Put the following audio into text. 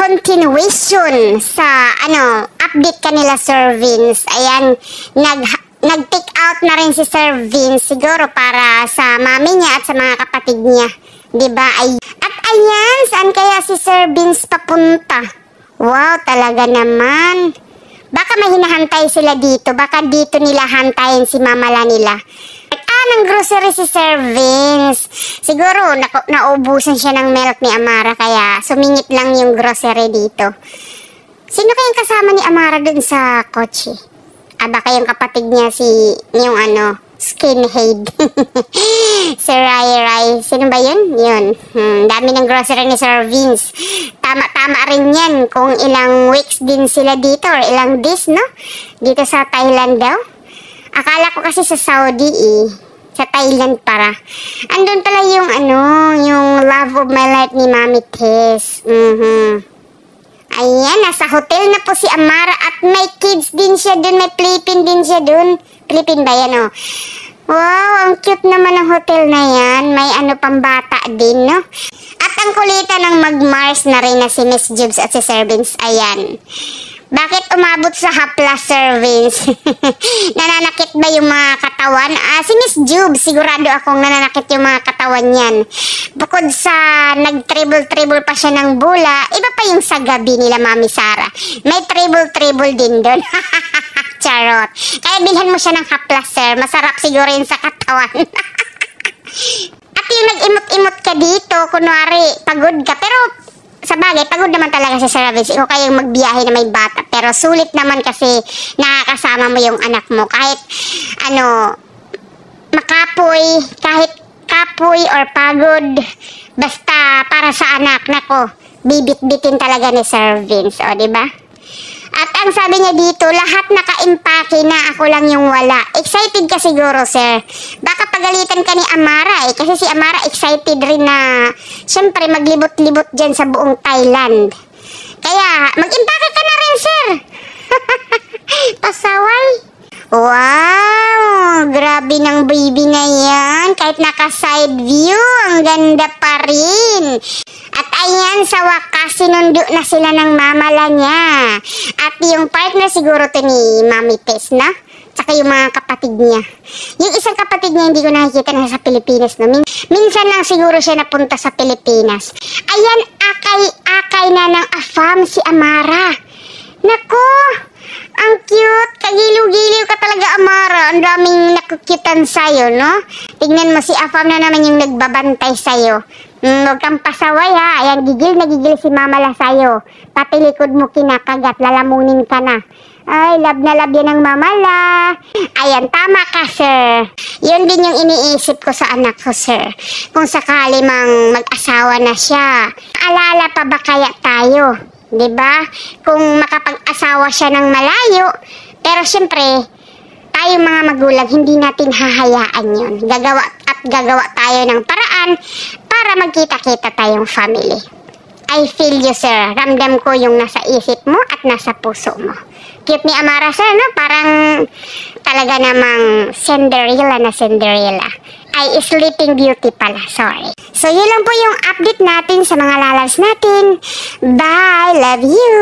continuation sa update kanila Sir Vince. Ayan, nag-take out na rin si Sir Vince siguro para sa mami niya at sa mga kapatid niya. Diba? At ayan, saan kaya si Sir Vince papunta? Wow, talaga naman. Baka may hinahantay sila dito. Baka dito nila hantayin si mamala nila. Ng grocery si Sir Vince. Siguro, naubusan siya ng milk ni Amara, kaya sumingit lang yung grocery dito. Sino kayang kasama ni Amara dun sa kotse? Baka yung kapatid niya yung skinhead. Si Rai. Sino ba yun? Yun. Dami ng grocery ni Sir Vince. Tama rin yan kung ilang weeks din sila dito or ilang days, no? Dito sa Thailand daw. Akala ko kasi sa Saudi sa Thailand para. Andun pala yung yung love of my life ni Mami Tess. Ayan, nasa hotel na po si Amara at may kids din siya dun, may playpen din siya dun. Playpen ba yan, oh? Wow, ang cute naman ng hotel na yan. May pambata din, no? At ang kulitan ng mag-Mars na rin na si Miss Jubes at si Sir Vince. Ayan. Bakit umabot sa haplas, Sir Vince? Nananakit ba yung mga katawan? Si Miss Jubes, sigurado akong nananakit yung mga katawan niyan. Bukod sa nag-tribble pa siya ng bula, iba pa yung sa gabi nila Mami Sara. May tribble din doon. Charot. Kaya bilhan mo siya ng haplas, sir. Masarap siguro yun sa katawan. At yung nag-imot-imot ka dito, kunwari, pagod ka. Pero sa bagay, pagod naman talaga sa service. Ikaw kayong magbiyahe na may bata. Pero sulit naman kasi nakakasama mo yung anak mo. Kahit, makapoy, kahit kapoy or pagod, basta para sa anak, nako, bibit-bitin talaga ni Sir Vince. O, diba? At ang sabi niya dito, lahat naka-impake na, ako lang yung wala. Excited ka siguro, sir. Baka pagalitan ka ni Amara kasi si Amara excited rin na, syempre, maglibot-libot dyan sa buong Thailand. Kaya, mag-impake ka na rin, sir. Pasaway. Wow, grabe ng baby na yan. Kahit naka-side view, ang ganda pa rin. At ayan, sa wakas, sinundo na sila ng mamala niya. At yung partner siguro to ni Mami Tess, na? Tsaka yung mga kapatid niya. Yung isang kapatid niya, hindi ko nakikita na sa Pilipinas, no? Minsan lang siguro siya napunta sa Pilipinas. Ayan, akay na ng afam si Amara. Nako, ang cute. Kagiliw-giliw ka talaga, Amara. Ang daming nakukitan sa'yo, no? Tignan mo, si Afam na naman yung nagbabantay sa'yo. Huwag kang pasaway, ha. Ayan, gigil na gigil si Mamala sa'yo. Pati likod mo kinakagat, lalamunin ka na. Ay, love na love yan ng Mamala. Ayan, tama ka, sir. Yun din yung iniisip ko sa anak ko, sir. Kung sakali mang mag-asawa na siya, alala pa ba kaya tayo? Diba? Kung makapag-asawa siya ng malayo, pero syempre, tayo mga magulang, hindi natin hahayaan yun. Gagawa tayo ng paraan para magkita-kita tayong family. I feel you, sir. Ramdam ko yung nasa isip mo at nasa puso mo. Cute ni Amara, sir, no? Parang talaga namang Cinderella na Cinderella. Ay, Sleeping Beauty pala. Sorry. So, yun lang po yung update natin sa mga lalabs natin. Bye! Love you!